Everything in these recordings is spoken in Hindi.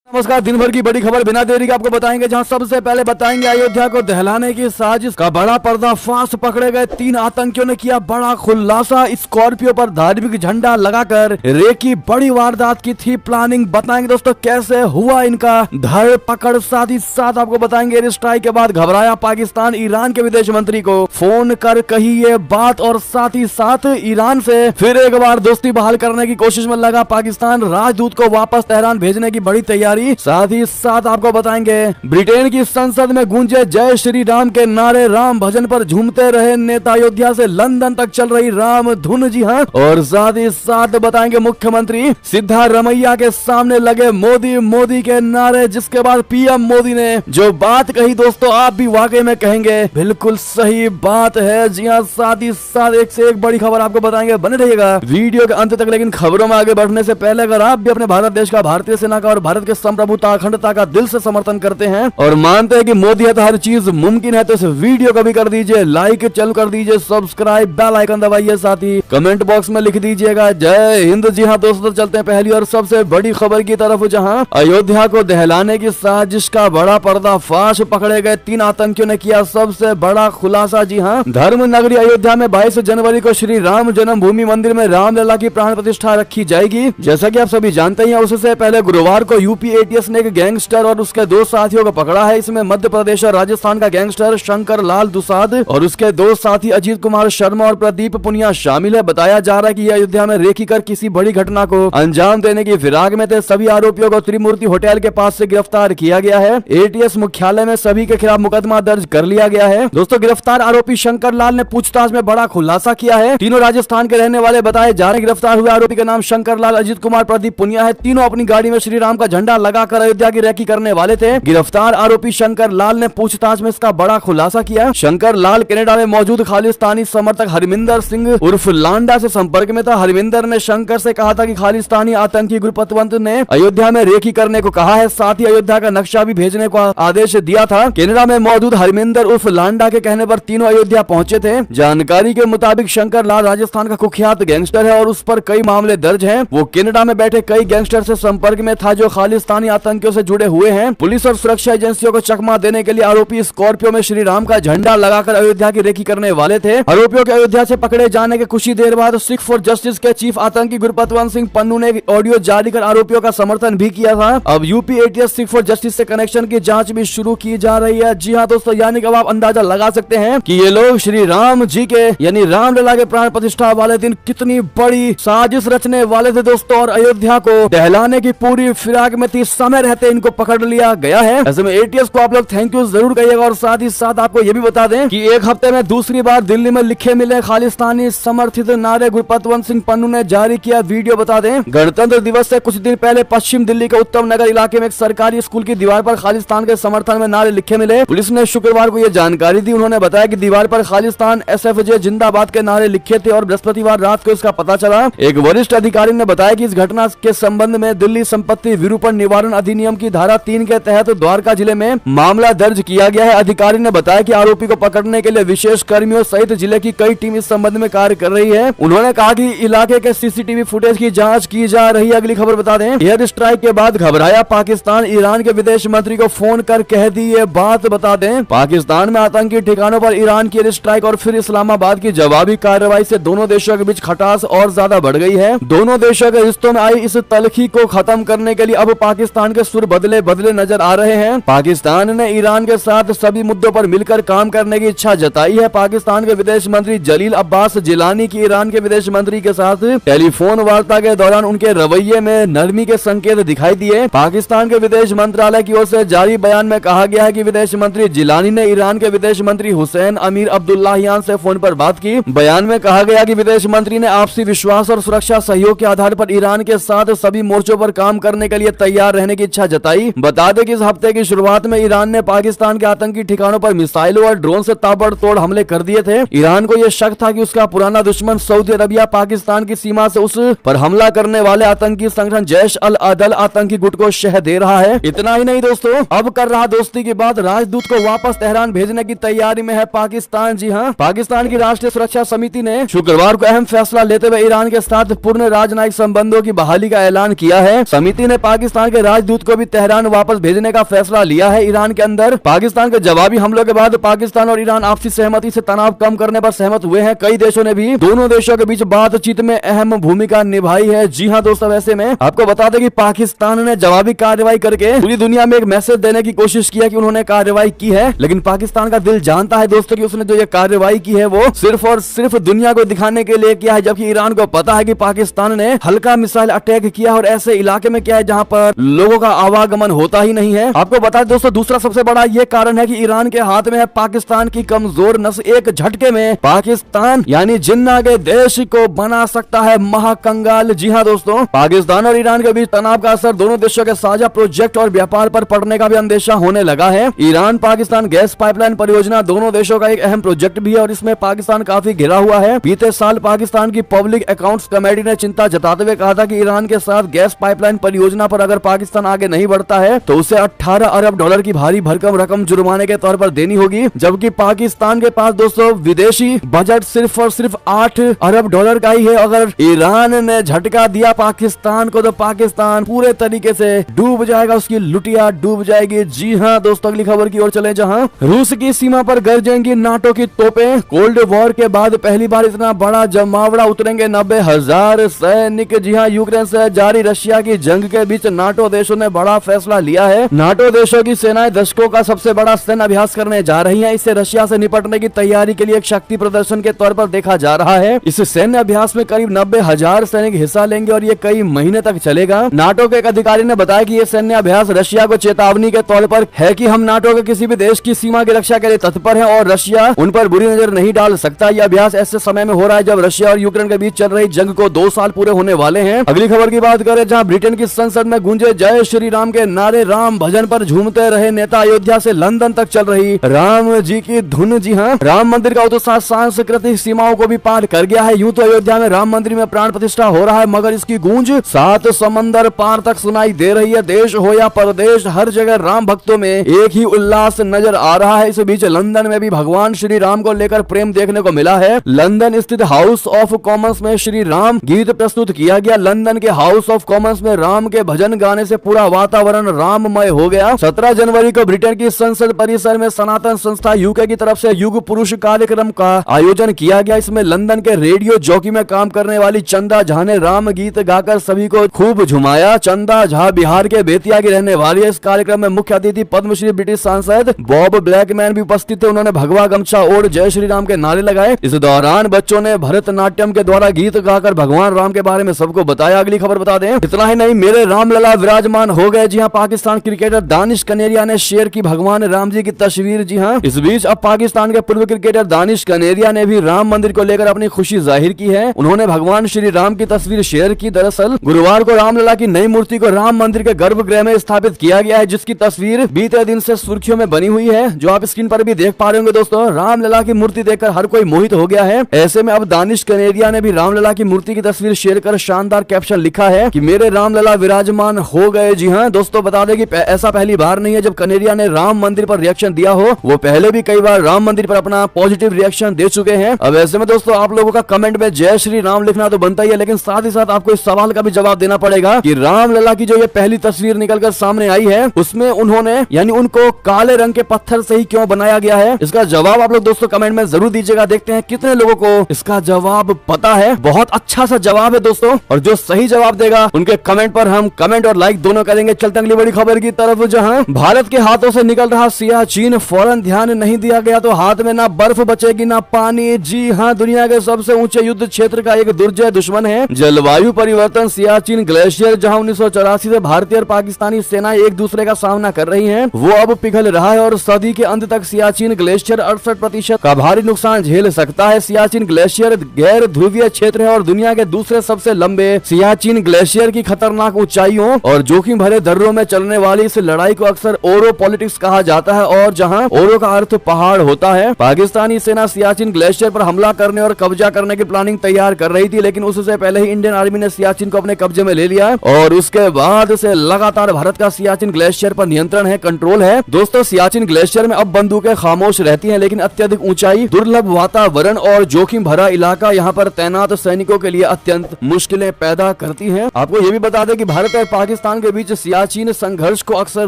नमस्कार। दिन भर की बड़ी खबर बिना देरी के आपको बताएंगे, जहां सबसे पहले बताएंगे अयोध्या को दहलाने की साजिश का बड़ा पर्दाफाश। पकड़े गए 3 आतंकियों ने किया बड़ा खुलासा। स्कॉर्पियो पर धार्मिक झंडा लगाकर रेकी बड़ी वारदात की थी प्लानिंग। बताएंगे दोस्तों कैसे हुआ इनका धर पकड़। साथ ही साथ आपको बताएंगे एयर स्ट्राइक के बाद घबराया पाकिस्तान, ईरान के विदेश मंत्री को फोन कर कही ये बात। और साथ ही साथ ईरान से फिर एक बार दोस्ती बहाल करने की कोशिश में लगा पाकिस्तान। राजदूत को वापस तेहरान भेजने की बड़ी तैयारी। साथ ही साथ आपको बताएंगे ब्रिटेन की संसद में गूंजे जय श्री राम के नारे। राम भजन पर झूमते रहे नेता। अयोध्या से लंदन तक चल रही राम धुन, जी हाँ। और साथ ही साथ बताएंगे मुख्यमंत्री सिद्धारमैया के सामने लगे मोदी मोदी के नारे, जिसके बाद पीएम मोदी ने जो बात कही दोस्तों आप भी वाकई में कहेंगे बिल्कुल सही बात है, जी हाँ। साथ ही साथ एक से एक बड़ी खबर आपको बताएंगे, बने रहिएगा वीडियो के अंत तक। लेकिन खबरों में आगे बढ़ने से पहले अगर आप भी अपने भारत देश का, भारतीय सेना का और भारत के संप्रभुता अखंडता का दिल से समर्थन करते हैं और मानते हैं कि मोदी है तो हर चीज मुमकिन है, तो इस वीडियो को भी कर दीजिए लाइक, चल कर दीजिए सब्सक्राइब, बेल आइकन दबाइए, साथ ही कमेंट बॉक्स में लिख दीजिएगा जय हिंद। जी हाँ दोस्तों, चलते हैं पहली और सबसे बड़ी खबर की तरफ, जहां अयोध्या को दहलाने की साजिश का बड़ा पर्दाफाश। पकड़े गए 3 आतंकियों ने किया सबसे बड़ा खुलासा। जी हाँ, धर्म नगरी अयोध्या में 22 जनवरी को श्री राम जन्मभूमि मंदिर में रामलला की प्राण प्रतिष्ठा रखी जाएगी। जैसा कि आप सभी जानते हैं, उससे पहले गुरुवार को यूपी एटीएस ने एक गैंगस्टर और उसके 2 साथियों को पकड़ा है। इसमें मध्य प्रदेश और राजस्थान का गैंगस्टर शंकर लाल दुसाद और उसके 2 साथी अजीत कुमार शर्मा और प्रदीप पुनिया शामिल है। बताया जा रहा है कि यह अयोध्या में रेकी कर किसी बड़ी घटना को अंजाम देने की फिराक में थे। सभी आरोपियों को त्रिमूर्ति होटल के पास से गिरफ्तार किया गया है। एटीएस मुख्यालय में सभी के खिलाफ मुकदमा दर्ज कर लिया गया है। दोस्तों, गिरफ्तार आरोपी शंकर लाल ने पूछताछ में बड़ा खुलासा किया है। तीनों राजस्थान के रहने वाले बताए जा रहे। गिरफ्तार हुए आरोपी का नाम शंकर लाल, अजीत कुमार, प्रदीप पुनिया है। तीनों अपनी गाड़ी में श्री राम का झंडा लगाकर अयोध्या की रेकी करने वाले थे। गिरफ्तार आरोपी शंकर लाल ने पूछताछ में इसका बड़ा खुलासा किया। शंकर लाल कनाडा में मौजूद खालिस्तानी समर्थक हरमिंदर सिंह उर्फ लांडा से संपर्क में था। हरमिंदर ने शंकर से कहा था कि खालिस्तानी आतंकी गुरपतवंत ने अयोध्या में रेकी करने को कहा है, साथ ही अयोध्या का नक्शा भी भेजने का आदेश दिया था। कनाडा में मौजूद हरमिंदर उर्फ लांडा के कहने पर तीनों अयोध्या पहुंचे थे। जानकारी के मुताबिक शंकर लाल राजस्थान का कुख्यात गैंगस्टर है और उस पर कई मामले दर्ज हैं। वो कनाडा में बैठे कई गैंगस्टर से संपर्क में था जो खालिस्तानी आतंकियों से जुड़े हुए हैं। पुलिस और सुरक्षा एजेंसियों को चकमा देने के लिए आरोपी स्कॉर्पियो में श्री राम का झंडा लगाकर अयोध्या की रेकी करने वाले थे। आरोपियों के अयोध्या से पकड़े जाने के कुछ ही देर बाद सिख फॉर जस्टिस के चीफ आतंकी गुरपतवंत सिंह पन्नू ने ऑडियो जारी कर आरोपियों का समर्थन भी किया था। अब UP ATS Sikh for justice से कनेक्शन की जांच भी शुरू की जा रही है। जी हाँ दोस्तों, यानी कि अब आप अंदाजा लगा सकते हैं कि ये लोग श्री राम जी के यानी रामलला के प्राण प्रतिष्ठा वाले दिन कितनी बड़ी साजिश रचने वाले थे दोस्तों, और अयोध्या को दहलाने की पूरी फिराक में थी। समय रहते इनको पकड़ लिया गया है। ऐसे में एटीएस को आप लोग थैंक यू जरूर कहिएगा। और साथ ही साथ आपको ये भी बता दें कि एक हफ्ते में दूसरी बार दिल्ली में लिखे मिले खालिस्तानी समर्थित नारे गुरपतवंत सिंह पन्नू ने जारी किया वीडियो। बता दें, गणतंत्र दिवस से कुछ दिन पहले पश्चिम दिल्ली के उत्तम नगर इलाके में एक सरकारी स्कूल की दीवार पर खालिस्तान के समर्थन में नारे लिखे मिले। पुलिस ने शुक्रवार को यह जानकारी दी। उन्होंने बताया कि दीवार पर खालिस्तान SFJ जिंदाबाद के नारे लिखे थे और बृहस्पतिवार रात को इसका पता चला। एक वरिष्ठ अधिकारी ने बताया कि इस घटना के संबंध में दिल्ली संपत्ति विरूपण निवारण अधिनियम की धारा 3 के तहत द्वारका जिले में मामला दर्ज किया गया है। अधिकारी ने बताया कि आरोपी को पकड़ने के लिए विशेष कर्मियों सहित जिले की कई टीम इस संबंध में कार्य कर रही है। उन्होंने कहा कि इलाके के सीसीटीवी फुटेज की जांच की जा रही है। अगली खबर बता दें, एयर स्ट्राइक के बाद घबराया पाकिस्तान, ईरान के विदेश मंत्री को फोन कर कह दी ये बात। बता दें, पाकिस्तान में आतंकी ठिकानों पर ईरान की एयर स्ट्राइक और फिर इस्लामाबाद की जवाबी कार्रवाई से दोनों देशों के बीच खटास और ज्यादा बढ़ गई है। दोनों देशों के रिश्तों में आई इस तलखी को खत्म करने के लिए अब पाकिस्तान के सुर बदले बदले नजर आ रहे हैं। पाकिस्तान ने ईरान के साथ सभी मुद्दों पर मिलकर काम करने की इच्छा जताई है। पाकिस्तान के विदेश मंत्री जलील अब्बास जिलानी की ईरान के विदेश मंत्री के साथ टेलीफोन वार्ता के दौरान उनके रवैये में नरमी के संकेत दिखाई दिए। पाकिस्तान के विदेश मंत्रालय की ओर से जारी बयान में कहा गया है कि विदेश मंत्री जिलानी ने ईरान के विदेश मंत्री हुसैन अमीर अब्दुल्लाहियान से फोन पर बात की। बयान में कहा गया कि विदेश मंत्री ने आपसी विश्वास और सुरक्षा सहयोग के आधार पर ईरान के साथ सभी मोर्चों पर काम करने के लिए तैयार रहने की इच्छा जताई। बता दें कि इस हफ्ते की शुरुआत में ईरान ने पाकिस्तान के आतंकी ठिकानों पर मिसाइलों और ड्रोन से ताबड़तोड़ हमले कर दिए थे। ईरान को यह शक था कि उसका पुराना दुश्मन सऊदी अरबिया पाकिस्तान की सीमा से उस पर हमला करने वाले आतंकी संगठन जैश अल अदल आतंकी गुट को शह दे रहा है। इतना ही नहीं दोस्तों, अब कर रहा दोस्ती की बात, राजदूत को वापस तेहरान भेजने की तैयारी में है पाकिस्तान। जी हाँ, पाकिस्तान की राष्ट्रीय सुरक्षा समिति ने शुक्रवार को अहम फैसला लेते हुए ईरान के साथ पूर्ण राजनयिक संबंधों की बहाली का ऐलान किया है। समिति ने पाकिस्तान के के राजदूत को भी तेहरान वापस भेजने का फैसला लिया है ईरान के अंदर। पाकिस्तान के जवाबी हमलों के बाद पाकिस्तान और ईरान आपसी सहमति से तनाव कम करने पर सहमत हुए हैं। कई देशों ने भी दोनों देशों के बीच बातचीत में अहम भूमिका निभाई है। जी हाँ दोस्तों, वैसे में आपको बता दें कि पाकिस्तान ने जवाबी कार्रवाई करके पूरी दुनिया में एक मैसेज देने की कोशिश किया कि उन्होंने कार्रवाई की है, लेकिन पाकिस्तान का दिल जानता है दोस्तों कि उसने जो ये कार्रवाई की है वो सिर्फ और सिर्फ दुनिया को दिखाने के लिए किया है, जबकि ईरान को पता है कि पाकिस्तान ने हल्का मिसाइल अटैक किया और ऐसे इलाके में किया है जहां पर लोगों का आवागमन होता ही नहीं है। आपको बता दें दोस्तों, दूसरा सबसे बड़ा ये कारण है कि ईरान के हाथ में है पाकिस्तान की कमजोर नस। एक झटके में पाकिस्तान यानी जिन्ना के देश को बना सकता है महाकंगाल। जी हाँ दोस्तों, पाकिस्तान और ईरान के बीच तनाव का असर दोनों देशों के साझा प्रोजेक्ट और व्यापार पर पड़ने का भी अंदेशा होने लगा है। ईरान पाकिस्तान गैस पाइपलाइन परियोजना दोनों देशों का एक अहम प्रोजेक्ट भी है और इसमें पाकिस्तान काफी घिरा हुआ है। बीते साल पाकिस्तान की पब्लिक अकाउंट्स कमेटी ने चिंता जताते हुए कहा था कि ईरान के साथ गैस पाइपलाइन परियोजना पर अगर पाकिस्तान आगे नहीं बढ़ता है तो उसे 18 अरब डॉलर की भारी भरकम रकम जुर्माने के तौर पर देनी होगी, जबकि पाकिस्तान के पास दोस्तों विदेशी बजट सिर्फ और सिर्फ 8 अरब डॉलर का ही है। अगर ईरान ने झटका दिया पाकिस्तान को तो पाकिस्तान पूरे तरीके से डूब जाएगा, उसकी लुटिया डूब जाएगी। जी हाँ दोस्तों, अगली खबर की ओर चले जहां रूस की सीमा पर गरजेंगी नाटो की तोपें। कोल्ड वॉर के बाद पहली बार इतना बड़ा जमावड़ा उतरेंगे 90,000 सैनिक। जी हाँ, यूक्रेन से जारी रशिया की जंग के बीच नाटो देशों ने बड़ा फैसला लिया है। नाटो देशों की सेनाएं दशकों का सबसे बड़ा सैन्य अभ्यास करने जा रही हैं। इसे रशिया से निपटने की तैयारी के लिए एक शक्ति प्रदर्शन के तौर पर देखा जा रहा है। इस सैन्य अभ्यास में करीब 90,000 सैनिक हिस्सा लेंगे और ये कई महीने तक चलेगा। नाटो के एक अधिकारी ने बताया कि ये सैन्य अभ्यास रशिया को चेतावनी के तौर पर है कि हम नाटो के किसी भी देश की सीमा की रक्षा के लिए तत्पर हैं और रशिया उन पर बुरी नजर नहीं डाल सकता। यह अभ्यास ऐसे समय में हो रहा है जब रशिया और यूक्रेन के बीच चल रही जंग को 2 साल पूरे होने वाले हैं। अगली खबर की बात करें जहां ब्रिटेन की संसद में गूंजे जय श्री राम के नारे, राम भजन पर झूमते रहे नेता। अयोध्या से लंदन तक चल रही राम जी की धुन। जी हाँ, राम मंदिर का उत्साह सांस्कृतिक सीमाओं को भी पार कर गया है। यूं तो अयोध्या में राम मंदिर में प्राण प्रतिष्ठा हो रहा है, मगर इसकी गूंज 7 समंदर पार तक सुनाई दे रही है। देश हो या परदेश, हर जगह राम भक्तों में एक ही उल्लास नजर आ रहा है। इस बीच लंदन में भी भगवान श्री राम को लेकर प्रेम देखने को मिला है। लंदन स्थित हाउस ऑफ कॉमन्स में श्री राम गीत प्रस्तुत किया गया। लंदन के हाउस ऑफ कॉमन्स में राम के भजन गाने से पूरा वातावरण राममय हो गया। 17 जनवरी को ब्रिटेन की संसद परिसर में सनातन संस्था यूके की तरफ से युग पुरुष कार्यक्रम का आयोजन किया गया। इसमें लंदन के रेडियो जॉकी में काम करने वाली चंदा झा ने राम गीत गाकर सभी को खूब झुमाया। चंदा झा बिहार के बेतिया की रहने वाली है। इस कार्यक्रम में मुख्य अतिथि पद्मश्री ब्रिटिश सांसद बॉब ब्लैकमैन भी उपस्थित थे। उन्होंने भगवा गमछा ओढ़ जय श्री राम के नारे लगाए। इस दौरान बच्चों ने भरतनाट्यम के द्वारा गीत गाकर भगवान राम के बारे में सबको बताया। अगली खबर बता दें, इतना ही नहीं, मेरे रामलला विराजमान हो गए। जी हाँ, पाकिस्तान क्रिकेटर दानिश कनेरिया ने शेयर की भगवान राम जी की तस्वीर। जी हाँ, इस बीच अब पाकिस्तान के पूर्व क्रिकेटर दानिश कनेरिया ने भी राम मंदिर को लेकर अपनी खुशी जाहिर की है। उन्होंने भगवान श्री राम की तस्वीर शेयर की। दरअसल गुरुवार को रामलला की नई मूर्ति को राम मंदिर के गर्भगृह में स्थापित किया गया है, जिसकी तस्वीर बीते दिन से सुर्खियों में बनी हुई है, जो आप स्क्रीन पर भी देख पा रहे होंगे। दोस्तों, रामलला की मूर्ति देखकर हर कोई मोहित हो गया है। ऐसे में अब दानिश कनेरिया ने भी रामलला की मूर्ति की तस्वीर शेयर कर शानदार कैप्शन लिखा है कि मेरे रामलला विराजमान हो गए। जी हाँ दोस्तों, बता दें कि ऐसा पहली बार नहीं है जब कनेरिया ने राम मंदिर पर रिएक्शन दिया हो। वो पहले भी कई बार राम मंदिर पर अपना पॉजिटिव रिएक्शन दे चुके हैं। अब ऐसे में दोस्तों, आप लोगों का कमेंट में जय श्री राम लिखना तो बनता ही है, लेकिन साथ ही साथ आपको इस सवाल का भी जवाब देना पड़ेगा कि रामलला की जो ये पहली तस्वीर निकलकर सामने आई है, उसमें उन्होंने यानी उनको काले रंग के पत्थर से ही क्यों बनाया गया है? इसका जवाब आप लोग दोस्तों कमेंट में जरूर दीजिएगा। देखते हैं कितने लोगों को इसका जवाब पता है। बहुत अच्छा सा जवाब है दोस्तों, और जो सही जवाब देगा उनके कमेंट पर हम कमेंट और लाइक दोनों करेंगे। चलते अगली बड़ी खबर की तरफ, जहां भारत के हाथों से निकल रहा सियाचिन, फौरन ध्यान नहीं दिया गया तो हाथ में ना बर्फ बचेगी ना पानी। जी हाँ, दुनिया के सबसे ऊंचे युद्ध क्षेत्र का एक दुर्जय दुश्मन है जलवायु परिवर्तन। सियाचिन ग्लेशियर, जहां 1984 से भारतीय और पाकिस्तानी सेनाएं एक दूसरे का सामना कर रही हैं, वो अब पिघल रहा है और सदी के अंत तक सियाचिन ग्लेशियर 68% का भारी नुकसान झेल सकता है। सियाचिन ग्लेशियर गैर ध्रुवीय क्षेत्र है और दुनिया के दूसरे सबसे लंबे सियाचिन ग्लेशियर की खतरनाक ऊंचाइयों और जोखिम भरे दर्रों में चलने वाली इस लड़ाई को अक्सर ओरो पॉलिटिक्स कहा जाता है, और जहां ओरो का अर्थ पहाड़ होता है। पाकिस्तानी सेना सियाचिन ग्लेशियर पर हमला करने और कब्जा करने की प्लानिंग तैयार कर रही थी, लेकिन उससे पहले ही इंडियन आर्मी ने सियाचिन को अपने कब्जे में ले लिया और उसके बाद से लगातार भारत का सियाचिन ग्लेशियर पर नियंत्रण है, कंट्रोल है। दोस्तों, सियाचिन ग्लेशियर में अब बंदूकें खामोश रहती हैं, लेकिन अत्यधिक ऊंचाई, दुर्लभ वातावरण और जोखिम भरा इलाका यहाँ पर तैनात सैनिकों के लिए अत्यंत मुश्किलें पैदा करती हैं। आपको ये भी बता दें कि भारत और पाकिस्तान पाकिस्तान के बीच सियाचिन संघर्ष को अक्सर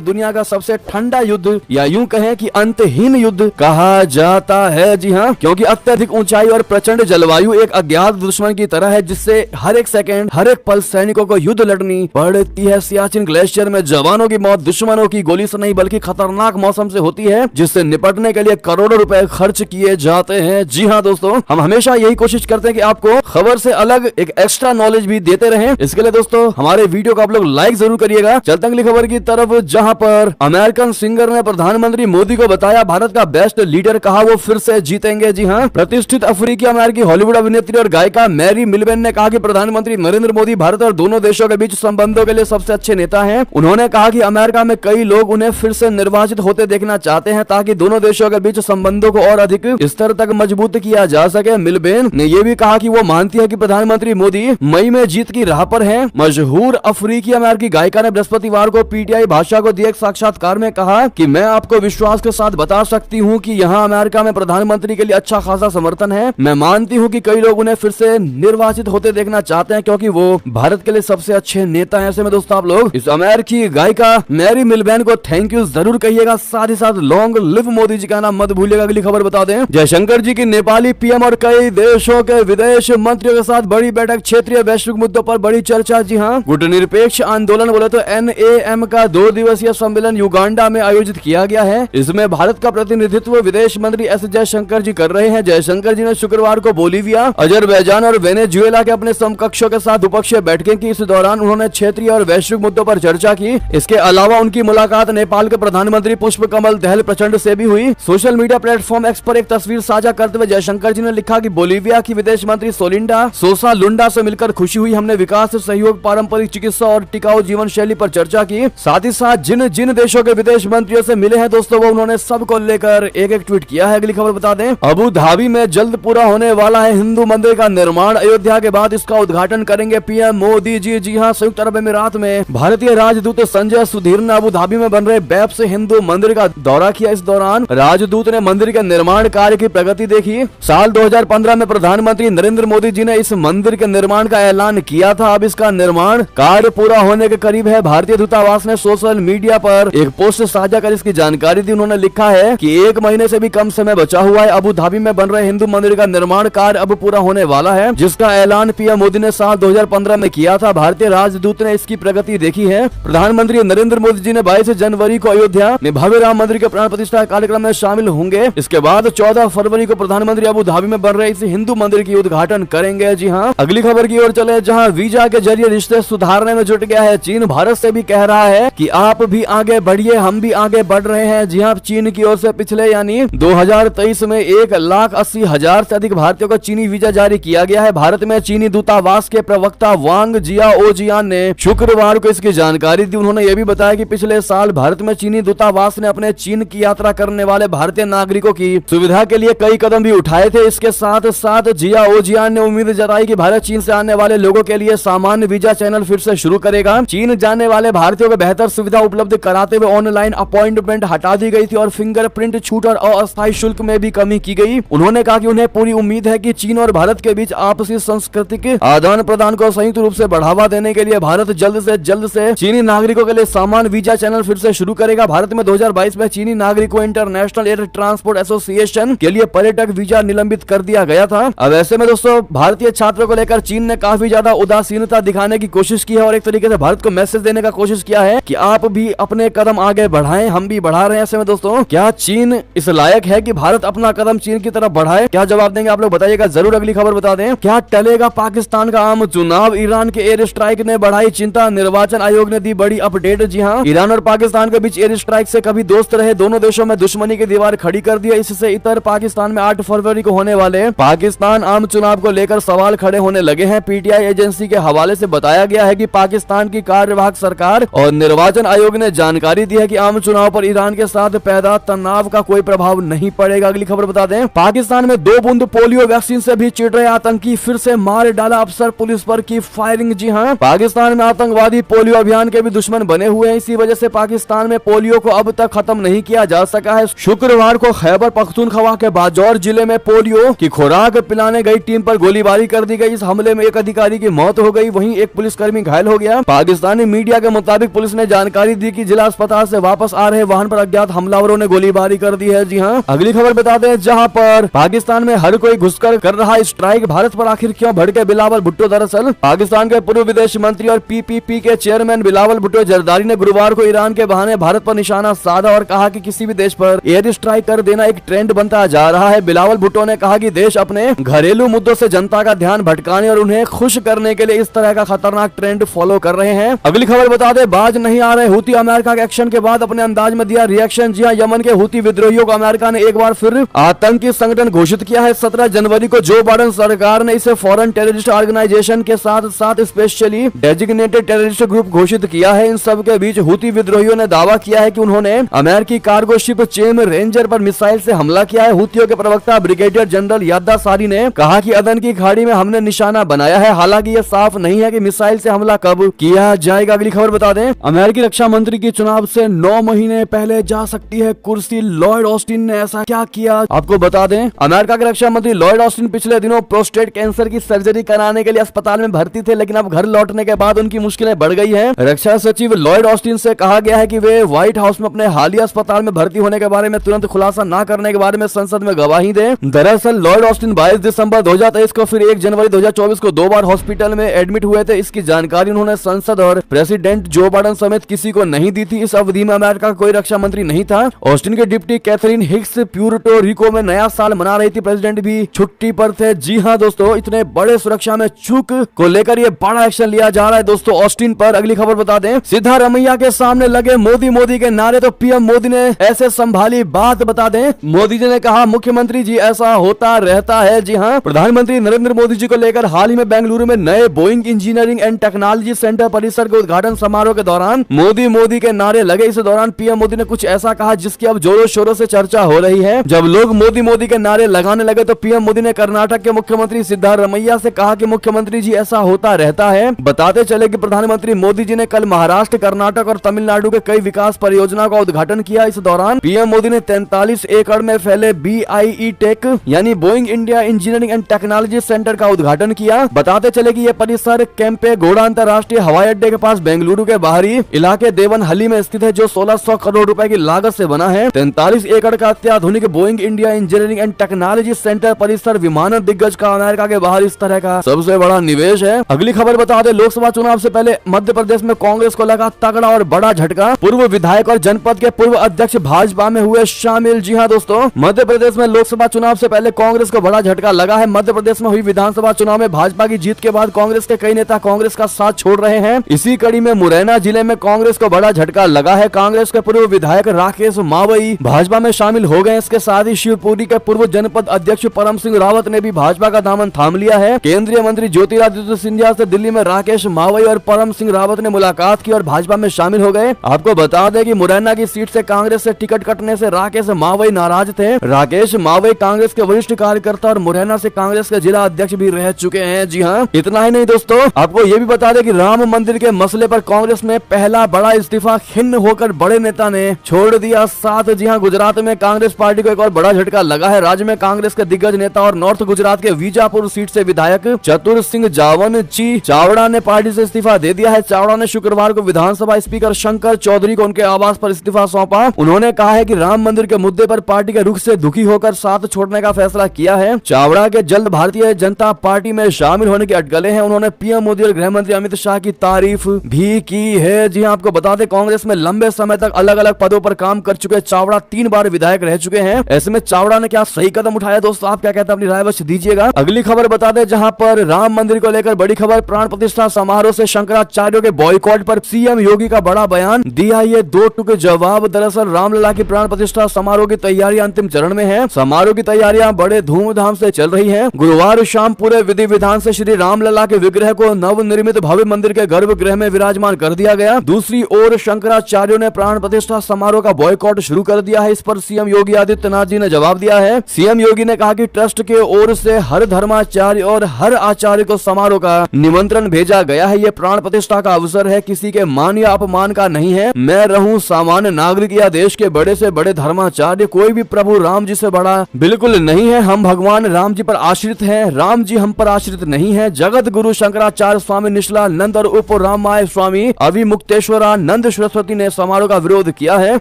दुनिया का सबसे ठंडा युद्ध या यूं कहें कि अंतहीन युद्ध कहा जाता है। जी हाँ, क्योंकि अत्यधिक ऊंचाई और प्रचंड जलवायु एक अज्ञात दुश्मन की तरह है, जिससे हर एक सेकंड हर एक पल सैनिकों को युद्ध लड़नी पड़ती है। सियाचिन ग्लेशियर में जवानों की मौत दुश्मनों की गोली से नहीं बल्कि खतरनाक मौसम से होती है, जिससे निपटने के लिए करोड़ों रुपए खर्च किए जाते हैं। जी हाँ दोस्तों, हम हमेशा यही कोशिश करते हैं कि आपको खबर से अलग एक एक्स्ट्रा नॉलेज भी देते रहें। इसके लिए दोस्तों हमारे वीडियो को आप लोग लाइक जरूर करिएगा। चलते अगली खबर की तरफ, जहां पर अमेरिकन सिंगर ने प्रधानमंत्री मोदी को बताया भारत का बेस्ट लीडर, कहा वो फिर से जीतेंगे। जी हाँ, प्रतिष्ठित अफ्रीकी अमेरिकी हॉलीवुड अभिनेत्री और गायिका मैरी मिलबेन ने कहा कि प्रधानमंत्री नरेंद्र मोदी भारत और दोनों देशों के बीच संबंधों के लिए सबसे अच्छे नेता हैं। उन्होंने कहा कि अमेरिका में कई लोग उन्हें फिर से निर्वाचित होते देखना चाहते हैं ताकि दोनों देशों के बीच संबंधों को और अधिक स्तर तक मजबूत किया जा सके। मिलबेन ने यह भी कहा कि वो मानती है कि प्रधानमंत्री मोदी मई में जीत की राह पर हैं। मशहूर अफ्रीकी अमेरिकी गायिका ने बृहस्पतिवार को पीटीआई भाषा को दिए एक साक्षात्कार में कहा कि मैं आपको विश्वास के साथ बता सकती हूं कि यहां अमेरिका में प्रधानमंत्री के लिए अच्छा खासा समर्थन है। मैं मानती हूं कि कई लोग उन्हें फिर से निर्वाचित होते देखना चाहते हैं क्योंकि वो भारत के लिए सबसे अच्छे नेता हैं। ऐसे में दोस्तों आप लोग इस अमेरिकी गायिका मैरी मिलबेन को थैंक यू जरूर कहिएगा, साथ ही साथ लॉन्ग लिव मोदी जी का नाम मत भूलिएगा। अगली खबर बता दें, जयशंकर जी की नेपाली पीएम और कई देशों के विदेश मंत्रियों के साथ बड़ी बैठक, क्षेत्रीय वैश्विक मुद्दों पर बड़ी चर्चा। जी हाँ, गुटनिरपेक्ष आंदोलन बोले तो NAM का 2 दिवसीय सम्मेलन युगांडा में आयोजित किया गया है। इसमें भारत का प्रतिनिधित्व विदेश मंत्री S जयशंकर जी कर रहे हैं। जयशंकर जी ने शुक्रवार को बोलीविया, अजरबैजान और वेनेजुएला के अपने समकक्षों के साथ द्विपक्षीय बैठकें की। इस दौरान उन्होंने क्षेत्रीय और वैश्विक मुद्दों पर चर्चा की। इसके अलावा उनकी मुलाकात नेपाल के प्रधानमंत्री पुष्प कमल दहल प्रचंड से भी हुई। सोशल मीडिया प्लेटफॉर्म एक्स पर एक तस्वीर साझा करते हुए जयशंकर जी ने लिखा कि बोलीविया की विदेश मंत्री सोसा लुंडा से मिलकर खुशी हुई। हमने विकास, सहयोग, पारंपरिक चिकित्सा और टिकाऊ जीवन शैली पर चर्चा की। साथ ही साथ जिन जिन देशों के विदेश मंत्रियों से मिले हैं दोस्तों, वो उन्होंने सबको लेकर एक एक ट्वीट किया है। अगली खबर बता दें, अबू धाबी में जल्द पूरा होने वाला है हिंदू मंदिर का निर्माण। अयोध्या के बाद इसका उद्घाटन करेंगे पीएम मोदी जी। जी हाँ, संयुक्त अरब अमीरात में भारतीय राजदूत संजय सुधीर ने अबू धाबी में बन रहे बैप्स हिंदू मंदिर का दौरा किया। इस दौरान राजदूत ने मंदिर के निर्माण कार्य की प्रगति देखी। साल 2015 में प्रधानमंत्री नरेंद्र मोदी जी ने इस मंदिर के निर्माण का ऐलान किया था। अब इसका निर्माण कार्य पूरा होने के करीब है। भारतीय दूतावास ने सोशल मीडिया पर एक पोस्ट साझा कर इसकी जानकारी दी। उन्होंने लिखा है कि 1 महीने से भी कम समय बचा हुआ है। अबू धाबी में बन रहे हिंदू मंदिर का निर्माण कार्य अब पूरा होने वाला है, जिसका ऐलान पीएम मोदी ने साल 2015 में किया था। भारतीय राजदूत ने इसकी प्रगति देखी है। प्रधानमंत्री नरेंद्र मोदी जी ने 22 जनवरी को अयोध्या में भव्य राम मंदिर के प्राण प्रतिष्ठा कार्यक्रम में शामिल होंगे। इसके बाद 14 फरवरी को प्रधानमंत्री अबू धाबी में बन रहे इस हिंदू मंदिर की उद्घाटन करेंगे। जी हाँ, अगली खबर की ओर चले, जहाँ वीजा के जरिए रिश्ते सुधारने में जुट गया है चीन। भारत से भी कह रहा है कि आप भी आगे बढ़िए, हम भी आगे बढ़ रहे हैं। जी हाँ, चीन की ओर से पिछले यानी 2023 में 1,80,000 से अधिक भारतीयों को चीनी वीजा जारी किया गया है। भारत में चीनी दूतावास के प्रवक्ता वांग जियाओजियान ने शुक्रवार को इसकी जानकारी दी। उन्होंने यह भी बताया कि पिछले साल भारत में चीनी दूतावास ने अपने चीन की यात्रा करने वाले भारतीय नागरिकों की सुविधा के लिए कई कदम भी उठाए थे। इसके साथ साथ जियाओजियान ने उम्मीद जताई कि भारत चीन से आने वाले लोगों के लिए सामान्य वीजा चैनल फिर से शुरू करेगा। चीन जाने वाले भारतीयों को बेहतर सुविधा उपलब्ध कराते हुए ऑनलाइन अपॉइंटमेंट हटा दी गई थी और फिंगरप्रिंट छूट और अस्थायी शुल्क में भी कमी की गई। उन्होंने कहा कि उन्हें पूरी उम्मीद है कि चीन और भारत के बीच आपसी सांस्कृतिक आदान प्रदान को संयुक्त रूप से बढ़ावा देने के लिए भारत जल्द से चीनी नागरिकों के लिए सामान्य वीजा चैनल फिर से शुरू करेगा। भारत में 2022 में चीनी नागरिकों इंटरनेशनल एयर ट्रांसपोर्ट एसोसिएशन के लिए पर्यटक वीजा निलंबित कर दिया गया था। अब ऐसे में दोस्तों भारतीय छात्रों को लेकर चीन ने काफी ज्यादा उदासीनता दिखाने की कोशिश की है और एक तरीके से भारत को मैसेज देने का कोशिश किया है कि आप भी अपने कदम आगे बढ़ाएं, हम भी बढ़ा रहे हैं। ऐसे में दोस्तों क्या चीन इस लायक है कि भारत अपना कदम चीन की तरफ बढ़ाए? क्या जवाब देंगे आप लोग बताइएगा जरूर। अगली खबर बता दें, क्या टलेगा पाकिस्तान का आम चुनाव? ईरान के एयर स्ट्राइक ने बढ़ाई चिंता, निर्वाचन आयोग ने दी बड़ी अपडेट। जी हाँ, ईरान और पाकिस्तान के बीच एयर स्ट्राइक से कभी दोस्त रहे दोनों देशों में दुश्मनी की दीवार खड़ी कर दिया। इससे इतर पाकिस्तान में 8 फरवरी को होने वाले पाकिस्तान आम चुनाव को लेकर सवाल खड़े होने लगे हैं। पीटीआई एजेंसी के हवाले से बताया गया है कि पाकिस्तान की कार्यवाहक सरकार और निर्वाचन आयोग ने जानकारी दी है कि आम चुनाव पर ईरान के साथ पैदा तनाव का कोई प्रभाव नहीं पड़ेगा। अगली खबर बता दें, पाकिस्तान में 2 बूंद पोलियो वैक्सीन से भी चिढ़ रहे आतंकी फिर से मार डाला अफसर, पुलिस पर की फायरिंग। जी हाँ, पाकिस्तान में आतंकवादी पोलियो अभियान के भी दुश्मन बने हुए हैं। इसी वजह से पाकिस्तान में पोलियो को अब तक खत्म नहीं किया जा सका है। शुक्रवार को खैबर पख्तूनख्वा के बाजौर जिले में पोलियो की खुराक पिलाने गई टीम पर गोलीबारी कर दी गई। इस हमले में एक अधिकारी की मौत हो गई, वहीं एक पुलिसकर्मी घायल हो गया। पाकिस्तान स्थानीय मीडिया के मुताबिक पुलिस ने जानकारी दी कि जिला अस्पताल से वापस आ रहे वाहन पर अज्ञात हमलावरों ने गोलीबारी कर दी है। जी हाँ, अगली खबर बता दें, जहां पर पाकिस्तान में हर कोई घुसकर कर रहा स्ट्राइक, भारत पर आखिर क्यों भड़के बिलावल भुट्टो। दरअसल पाकिस्तान के पूर्व विदेश मंत्री और पीपीपी के चेयरमैन बिलावल भुट्टो जरदारी ने गुरुवार को ईरान के बहाने भारत पर निशाना साधा और कहा कि किसी भी देश पर एयर स्ट्राइक कर देना एक ट्रेंड बनता जा रहा है। बिलावल भुट्टो ने कहा कि देश अपने घरेलू मुद्दों से जनता का ध्यान भटकाने और उन्हें खुश करने के लिए इस तरह का खतरनाक ट्रेंड फॉलो कर रहे हैं। अगली खबर बता दे, बाज नहीं आ रहे हुती, अमेरिका के एक्शन के बाद अपने अंदाज में दिया रिएक्शन। जी हां, यमन के हुती विद्रोहियों को अमेरिका ने एक बार फिर आतंकी संगठन घोषित किया है। 17 जनवरी को जो बाइडेन सरकार ने इसे फॉरेन टेररिस्ट ऑर्गेनाइजेशन के साथ साथ स्पेशली डेजिग्नेटेड टेररिस्ट ग्रुप घोषित किया है। इन सब के बीच हुती विद्रोहियों ने दावा किया है कि उन्होंने अमेरिकी कार्गो शिप चेम रेंजर पर मिसाइल से हमला किया है। हुतियों के प्रवक्ता ब्रिगेडियर जनरल यादा सारी ने कहा कि अदन की खाड़ी में हमने निशाना बनाया है, हालांकि यह साफ नहीं है कि मिसाइल से हमला कब किया जाएगा। अगली खबर बता दें, अमेरिकी रक्षा मंत्री की चुनाव से 9 महीने पहले जा सकती है कुर्सी, लॉयड ऑस्टिन ने ऐसा क्या किया आपको बता दें। अमेरिका के रक्षा मंत्री लॉयड ऑस्टिन पिछले दिनों प्रोस्टेट कैंसर की सर्जरी कराने के लिए अस्पताल में भर्ती थे, लेकिन अब घर लौटने के बाद उनकी मुश्किलें बढ़ गई हैं। रक्षा सचिव लॉयड ऑस्टिन से कहा गया है कि वे व्हाइट हाउस में अपने हालिया अस्पताल में भर्ती होने के बारे में तुरंत खुलासा न करने के बारे में संसद में गवाही दें। दरअसल लॉयड ऑस्टिन 22 दिसंबर 2023 को फिर 1 जनवरी 2024 को 2 बार हॉस्पिटल में एडमिट हुए थे। इसकी जानकारी उन्होंने संसद और प्रेसिडेंट जो बाइडेन समेत किसी को नहीं दी थी। इस अवधि में अमेरिका का कोई रक्षा मंत्री नहीं था। ऑस्टिन के deputy Katherine Hicks Puerto Rico में नया साल मना रही थी, प्रेसिडेंट भी छुट्टी पर थे। जी हाँ दोस्तों, इतने बड़े सुरक्षा में चूक को लेकर ये बड़ा एक्शन लिया जा रहा है दोस्तों ऑस्टिन पर। अगली खबर बता दें, सिद्धारमैया के सामने लगे मोदी मोदी के नारे तो पीएम मोदी ने ऐसे संभाली बात। बता दें, मोदी जी ने कहा मुख्यमंत्री जी ऐसा होता रहता है। जी हाँ, प्रधानमंत्री नरेंद्र मोदी जी को लेकर हाल ही में बेंगलुरु में नए Boeing engineering and technology centre परिसर के उद्घाटन समारोह के दौरान मोदी मोदी के नारे लगे। इस दौरान पीएम मोदी ने कुछ ऐसा कहा जिसकी अब जोरों शोरों से चर्चा हो रही है। जब लोग मोदी मोदी के नारे लगाने लगे तो पीएम मोदी ने कर्नाटक के मुख्यमंत्री सिद्धारमैया से कहा कि मुख्यमंत्री जी ऐसा होता रहता है। बताते चले कि प्रधानमंत्री मोदी जी ने कल महाराष्ट्र, कर्नाटक और तमिलनाडु के कई विकास परियोजनाओं का उद्घाटन किया। इस दौरान पीएम मोदी ने 43 एकड़ में फैले BIE टेक यानी Boeing India engineering and technology centre का उद्घाटन किया। बताते चले कि यह परिसर केम्पे गौड़ा अंतर्राष्ट्रीय हवाई अड्डे के पास बेंगलुरु के बाहरी इलाके देवनहल्ली में स्थित है, जो 1600 करोड़ रुपए की लागत से बना है। 43 एकड़ का अत्याधुनिक Boeing India engineering and technology centre परिसर विमानन दिग्गज का अमेरिका के बाहर इस तरह का सबसे बड़ा निवेश है। अगली खबर बता दें, लोकसभा चुनाव से पहले मध्य प्रदेश में कांग्रेस को लगा तगड़ा और बड़ा झटका। पूर्व विधायक और जनपद के पूर्व अध्यक्ष भाजपा में हुए शामिल। जी हां दोस्तों, मध्य प्रदेश में लोकसभा चुनाव से पहले कांग्रेस को बड़ा झटका लगा है। मध्य प्रदेश में हुई विधानसभा चुनाव में भाजपा की जीत के बाद कांग्रेस के कई नेता कांग्रेस का साथ छोड़ रहे हैं। इसी कड़ी में मुरैना जिले में कांग्रेस को बड़ा झटका लगा है। कांग्रेस के पूर्व विधायक राकेश मावई भाजपा में शामिल हो गए। इसके साथ ही शिवपुरी के पूर्व जनपद अध्यक्ष परम सिंह रावत ने भी भाजपा का दामन थाम लिया है। केंद्रीय मंत्री ज्योतिरादित्य सिंधिया से दिल्ली में राकेश मावई और परम सिंह रावत ने मुलाकात की और भाजपा में शामिल हो गए। आपको बता दें कि मुरैना की सीट से कांग्रेस से टिकट कटने से राकेश मावई नाराज थे। राकेश मावई कांग्रेस के वरिष्ठ कार्यकर्ता और मुरैना से कांग्रेस के जिला अध्यक्ष भी रह चुके हैं। जी हाँ, इतना ही नहीं दोस्तों, आपको ये भी बता दें कि राम मंदिर के मसले पर कांग्रेस में पहला बड़ा इस्तीफा खिन्न होकर बड़े नेता ने छोड़ दिया साथ। जी हाँ, गुजरात में कांग्रेस पार्टी को एक और बड़ा झटका लगा है। राज्य में कांग्रेस के दिग्गज नेता और नॉर्थ गुजरात के वीजापुर सीट से विधायक चतुर सिंह जावनची चावड़ा ने पार्टी से इस्तीफा दे दिया है। चावड़ा ने शुक्रवार को विधानसभा स्पीकर शंकर चौधरी को उनके आवास पर इस्तीफा सौंपा। उन्होंने कहा है कि राम मंदिर के मुद्दे पर पार्टी के रुख से दुखी होकर साथ छोड़ने का फैसला किया है। चावड़ा के जल्द भारतीय जनता पार्टी में शामिल होने के अटकलें हैं। उन्होंने पीएम मोदी और गृह मंत्री अमित शाह की तारीफ भी की है। जी हाँ, आपको बता दें कांग्रेस में लंबे समय तक अलग अलग पदों पर काम कर चुके चावड़ा 3 बार विधायक रह चुके हैं। ऐसे में चावड़ा ने क्या सही कदम उठाया दोस्तों, आप क्या कहते हैं, अपनी राय बस दीजिएगा। अगली खबर बता दें, जहां पर राम मंदिर को लेकर बड़ी खबर, प्राण प्रतिष्ठा समारोह से शंकराचार्यों के बॉयकॉट पर सीएम योगी का बड़ा बयान दिया। ये 2 टूके जवाब। दरअसल रामलला की प्राण प्रतिष्ठा समारोह की तैयारियां अंतिम चरण में है। समारोह की तैयारियां बड़े धूमधाम से चल रही है। गुरुवार शाम पूरे विधि विधान से श्री रामलला के विग्रह को नवनिर्मित भव्य मंदिर के गर्भगृह में विराजमान कर दिया गया। दूसरी ओर शंकराचार्यों ने प्राण प्रतिष्ठा समारोह का बॉयकॉट शुरू कर दिया है। इस पर सीएम योगी आदित्यनाथ जी ने जवाब दिया है। सीएम योगी ने कहा कि ट्रस्ट के ओर से हर धर्माचार्य और हर आचार्य को समारोह का निमंत्रण भेजा गया है। ये प्राण प्रतिष्ठा का अवसर है, किसी के मान या अपमान का नहीं है। मैं रहूं सामान्य नागरिक या देश के बड़े से बड़े धर्माचार्य, कोई भी प्रभु राम जी से बड़ा बिल्कुल नहीं है। हम भगवान राम जी पर आश्रित हैं, राम जी हम पर आश्रित नहीं है। जगत गुरु शंकराचार्य स्वामी निशलानंद और उप राम महामाया स्वामी अविमुक्तेश्वरानंद सरस्वती ने समारोह का विरोध किया है।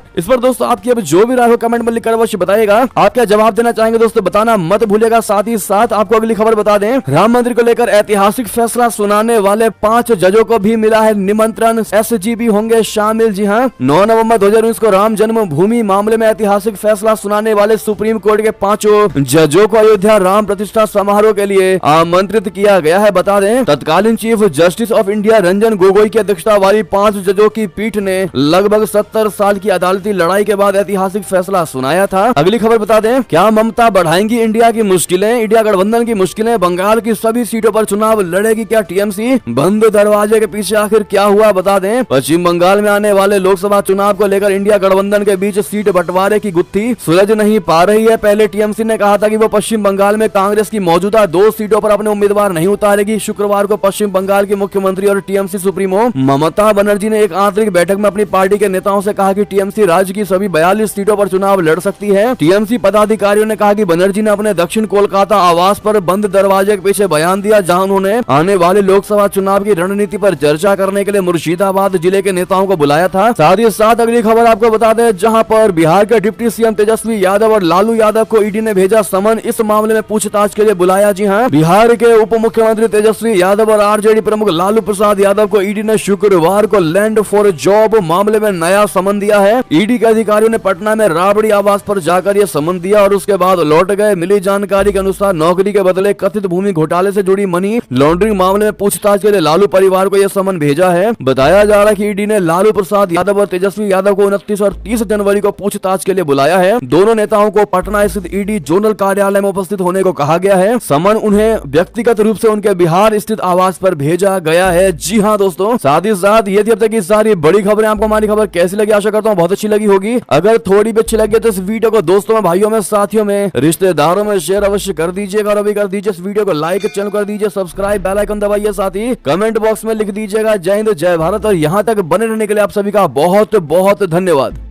इस पर दोस्तों आपकी अब जो भी राय हो कमेंट में लिखकर अवश्य बताइएगा। आप क्या जवाब देना चाहेंगे दोस्तों, बताना मत भूलिएगा। साथ ही साथ आपको अगली खबर बता दें, राम मंदिर को लेकर ऐतिहासिक फैसला सुनाने वाले 5 जजों को भी मिला है निमंत्रण, एसजीपी होंगे शामिल। जी हाँ, 9 नवंबर 2019 को राम जन्मभूमि मामले में ऐतिहासिक फैसला सुनाने वाले सुप्रीम कोर्ट के 5 जजों को अयोध्या राम प्रतिष्ठा समारोह के लिए आमंत्रित किया गया है। बता दें, तत्कालीन chief justice of India Ranjan Gogoi की अध्यक्षता वाली 5 जजों की पीठ ने लगभग 70 साल की अदालती लड़ाई के बाद ऐतिहासिक फैसला सुनाया था। अगली खबर बता दें, क्या ममता बढ़ाएंगी इंडिया की मुश्किलें, इंडिया गठबंधन की मुश्किलें, बंगाल की सभी सीटों पर चुनाव लड़ेगी क्या टीएमसी, बंद दरवाजे के पीछे आखिर क्या हुआ। बता दें, पश्चिम बंगाल में आने वाले लोकसभा चुनाव को लेकर इंडिया गठबंधन के बीच सीट बंटवारे की गुत्थी सुलझ नहीं पा रही है। पहले टीएमसी ने कहा था कि वो पश्चिम बंगाल में कांग्रेस की मौजूदा 2 सीटों पर अपने उम्मीदवार नहीं उतारेगी। शुक्रवार को पश्चिम बंगाल की मुख्यमंत्री और टीएमसी सुप्रीमो ममता बनर्जी ने एक आंतरिक बैठक में अपनी पार्टी के नेताओं से कहा कि टीएमसी राज्य की सभी 42 सीटों पर चुनाव लड़ सकती है। टीएमसी पदाधिकारियों ने कहा कि बनर्जी ने अपने दक्षिण कोलकाता आवास पर बंद दरवाजे के पीछे बयान दिया, जहां उन्होंने आने वाले लोकसभा चुनाव की रणनीति पर चर्चा करने के लिए मुर्शिदाबाद जिले के नेताओं को बुलाया था। साथ ही साथ अगली खबर आपको बता दें, जहां पर बिहार के डिप्टी सीएम तेजस्वी यादव और लालू यादव को ईडी ने भेजा समन, इस मामले में पूछताछ के लिए बुलाया। जी हां, बिहार के उप मुख्यमंत्री तेजस्वी यादव और आरजेडी प्रमुख लालू प्रसाद यादव को ईडी ने शुक्रवार को लैंड फॉर जॉब मामले में नया समन दिया है। ईडी के अधिकारियों ने पटना में राबड़ी आवास पर जाकर यह समन दिया और उसके बाद लौट गए। मिली जानकारी के अनुसार नौकरी के बदले कथित भूमि घोटाले से जुड़ी मनी लॉन्ड्रिंग मामले में पूछताछ के लिए लालू परिवार को यह समन भेजा है। बताया जा रहा है कि ईडी ने लालू प्रसाद यादव और तेजस्वी यादव को 29 और 30 जनवरी को पूछताछ के लिए बुलाया है। दोनों नेताओं को पटना स्थित ईडी जोनल कार्यालय में उपस्थित होने को कहा गया है। समन उन्हें व्यक्तिगत रूप से उनके बिहार स्थित आवास पर भेजा गया है। जी हाँ दोस्तों, साथ ही साथ ये थी अब तक की सारी बड़ी खबरें। आपको हमारी खबर कैसी लगी, आशा करता हूँ बहुत अच्छी लगी होगी। अगर थोड़ी भी अच्छी लगी तो इस वीडियो को दोस्तों में, भाइयों में, साथियों में, रिश्तेदारों में शेयर अवश्य कर दीजिएगा और अभी कर दीजिए इस वीडियो को लाइक, चैनल कर दीजिए सब्सक्राइब, बेल आइकन दबाइए, साथ ही कमेंट बॉक्स में लिख दीजिएगा जय हिंद जय भारत। और यहाँ तक बने रहने के लिए आप सभी का बहुत बहुत धन्यवाद।